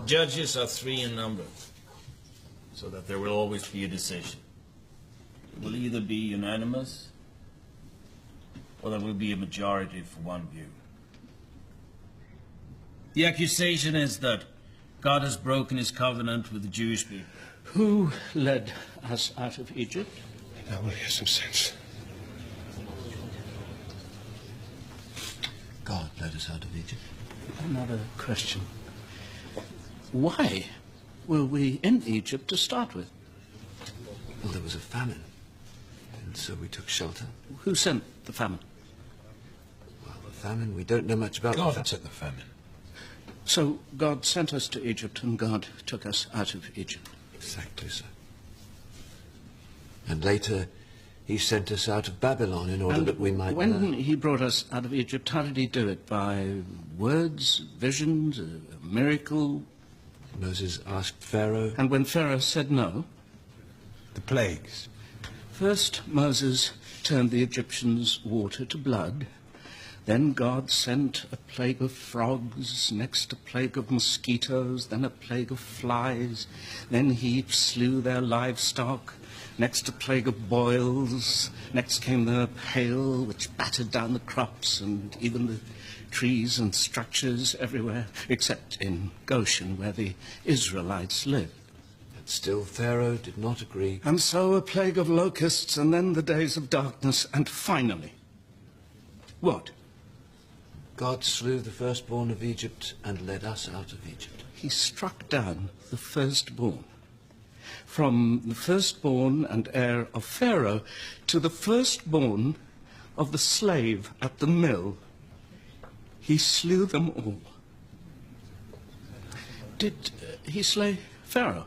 Judges are 3 in number, so that there will always be a decision. It will either be unanimous, or there will be a majority for one view. The accusation is that God has broken his covenant with the Jewish people. Who led us out of Egypt? Now we'll hear some sense. God led us out of Egypt. Another question. Why were we in Egypt to start with? Well, there was a famine, and so we took shelter. Who sent the famine? Well, the famine, we don't know much about. God sent the famine. So God sent us to Egypt, and God took us out of Egypt. Exactly so. And later, he sent us out of Babylon in order that we might... When he brought us out of Egypt, how did he do it? By words, visions, a miracle? Moses asked Pharaoh. And when Pharaoh said no? The plagues. First, Moses turned the Egyptians' water to blood. Then God sent a plague of frogs, next a plague of mosquitoes, then a plague of flies. Then he slew their livestock, next a plague of boils. Next came the hail, which battered down the crops and even the trees and structures everywhere, except in Goshen, where the Israelites lived. And still Pharaoh did not agree. And so a plague of locusts, and then the days of darkness, and finally, what? God slew the firstborn of Egypt and led us out of Egypt. He struck down the firstborn. From the firstborn and heir of Pharaoh to the firstborn of the slave at the mill, he slew them all. Did he slay Pharaoh?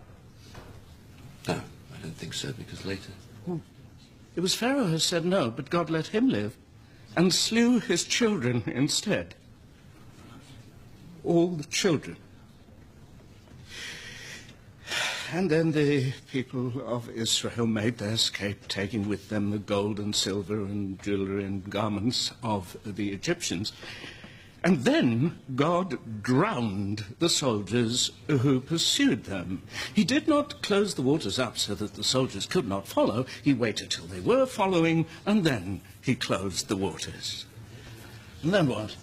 No, I don't think so, because later... It was Pharaoh who said no, but God let him live and slew his children instead. All the children. And then the people of Israel made their escape, taking with them the gold and silver and jewelry and garments of the Egyptians. And then God drowned the soldiers who pursued them. He did not close the waters up so that the soldiers could not follow. He waited till they were following, and then he closed the waters. And then what?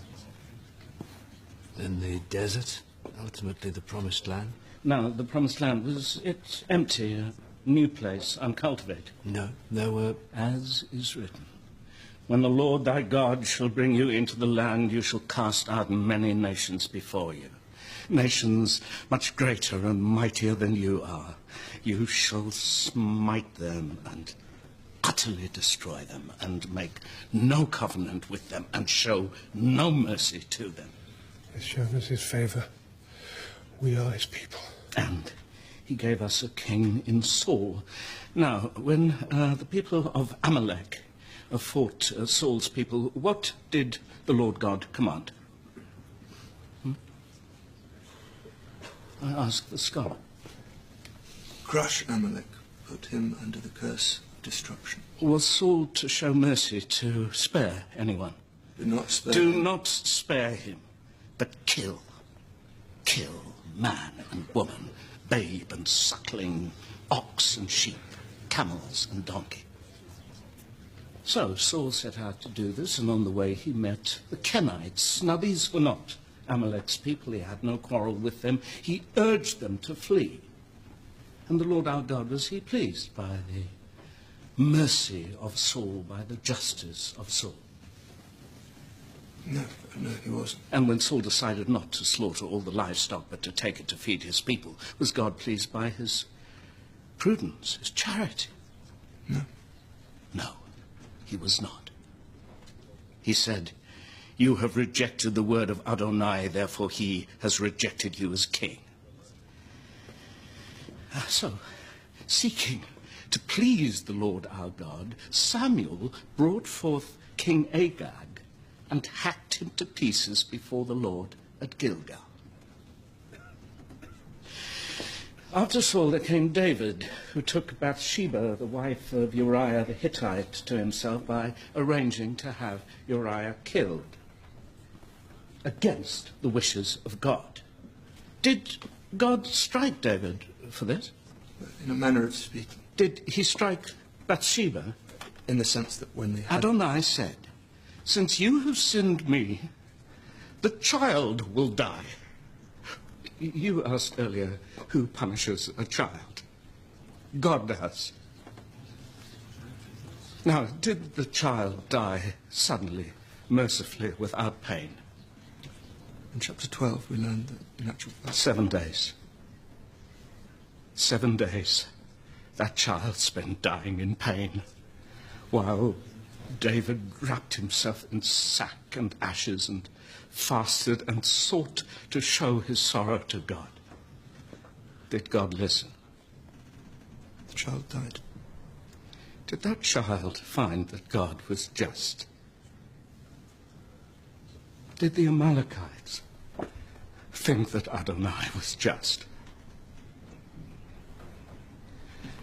Then the desert, ultimately the promised land. Now, the promised land, was it empty, a new place, uncultivated? No, there were... As is written, when the Lord thy God shall bring you into the land, you shall cast out many nations before you. Nations much greater and mightier than you are. You shall smite them and utterly destroy them, and make no covenant with them, and show no mercy to them. He has shown us his favour. We are his people. And he gave us a king in Saul. Now, when the people of Amalek fought Saul's people, what did the Lord God command? I ask the scholar. Crush Amalek, put him under the curse of destruction. Was Saul to show mercy, to spare anyone? Do not spare Do him. not spare him, but kill. Kill man and woman, babe and suckling, ox and sheep, camels and donkey. So Saul set out to do this, and on the way he met the Kenites. Now these were not Amalek's people. He had no quarrel with them. He urged them to flee. And the Lord our God, was he pleased by the mercy of Saul, by the justice of Saul? No, he wasn't. And when Saul decided not to slaughter all the livestock, but to take it to feed his people, was God pleased by his prudence, his charity? No. No, he was not. He said, you have rejected the word of Adonai, therefore he has rejected you as king. So, seeking to please the Lord our God, Samuel brought forth King Agag and hacked him to pieces before the Lord at Gilgal. After Saul there came David, who took Bathsheba, the wife of Uriah the Hittite, to himself by arranging to have Uriah killed against the wishes of God. Did God strike David for this? In a manner of speaking. Did he strike Bathsheba? In the sense that when they had... Adonai said, "Since you have sinned me, the child will die." You asked earlier who punishes a child. God does. Now, did the child die suddenly, mercifully, without pain? In chapter 12, we learned that in actual fact... 7 days. 7 days. That child spent dying in pain, while David wrapped himself in sack and ashes and fasted and sought to show his sorrow to God. Did God listen? The child died. Did that child find that God was just? Did the Amalekites think that Adonai was just?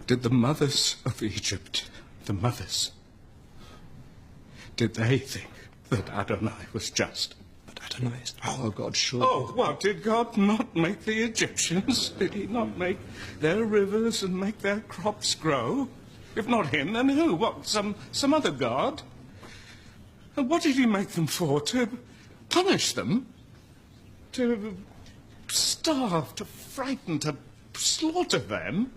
Did the mothers of Egypt, the mothers, did they think that Adonai was just? But Adonai is our God, sure. Oh, what, did God not make the Egyptians? Did he not make their rivers and make their crops grow? If not him, then who? What, some other God? And what did he make them for? To punish them? To starve, to frighten, to slaughter them?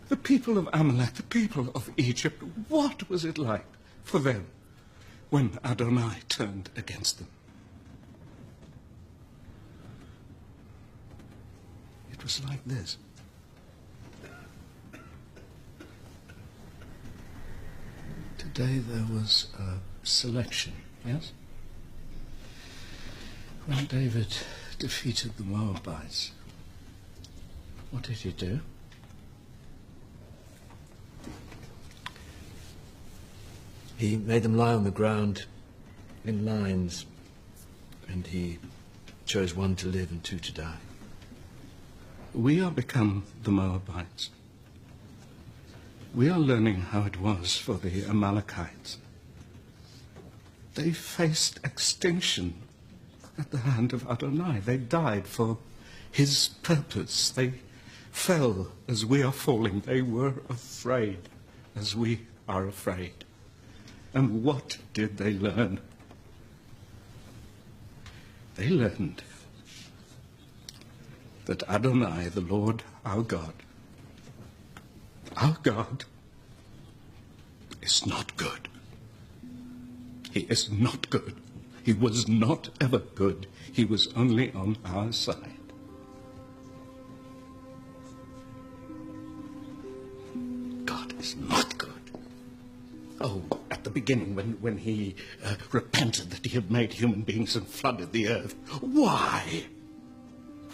The people of Amalek, the people of Egypt, what was it like for them when Adonai turned against them? It was like this. Today there was a selection, yes? When David defeated the Moabites, what did he do? He made them lie on the ground in lines, and he chose one to live and two to die. We are become the Moabites. We are learning how it was for the Amalekites. They faced extinction at the hand of Adonai. They died for his purpose. They fell as we are falling. They were afraid as we are afraid. And what did they learn? They learned that Adonai, the Lord our God, is not good. He is not good. He was not ever good. He was only on our side. God is not good. Oh, at the beginning, when he repented that he had made human beings and flooded the earth. Why?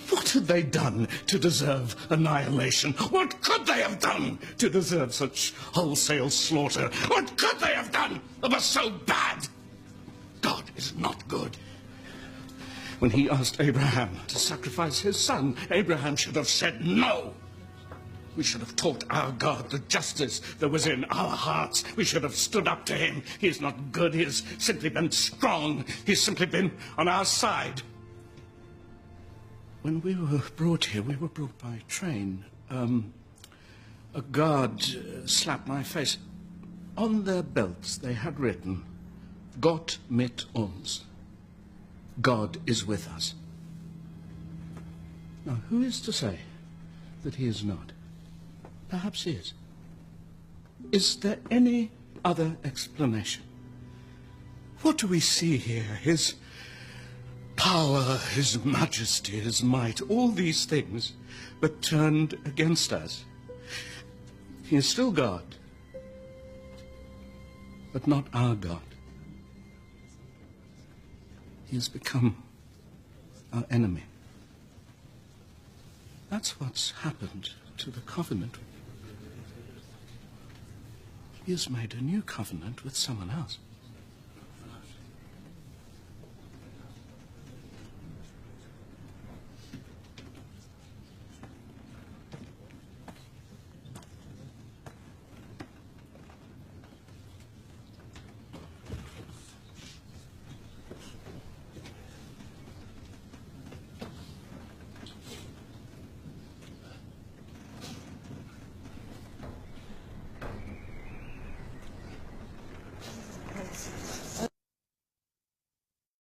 What had they done to deserve annihilation? What could they have done to deserve such wholesale slaughter? What could they have done that was so bad? God is not good. When he asked Abraham to sacrifice his son, Abraham should have said no. We should have taught our God the justice that was in our hearts. We should have stood up to him. He is not good. He has simply been strong. He's simply been on our side. When we were brought here, we were brought by train. A guard slapped my face. On their belts, they had written, "Gott mit uns." God is with us. Now, who is to say that he is not? Perhaps he is. Is there any other explanation? What do we see here? His power, his majesty, his might, all these things, but turned against us. He is still God, but not our God. He has become our enemy. That's what's happened to the covenant. He has made a new covenant with someone else.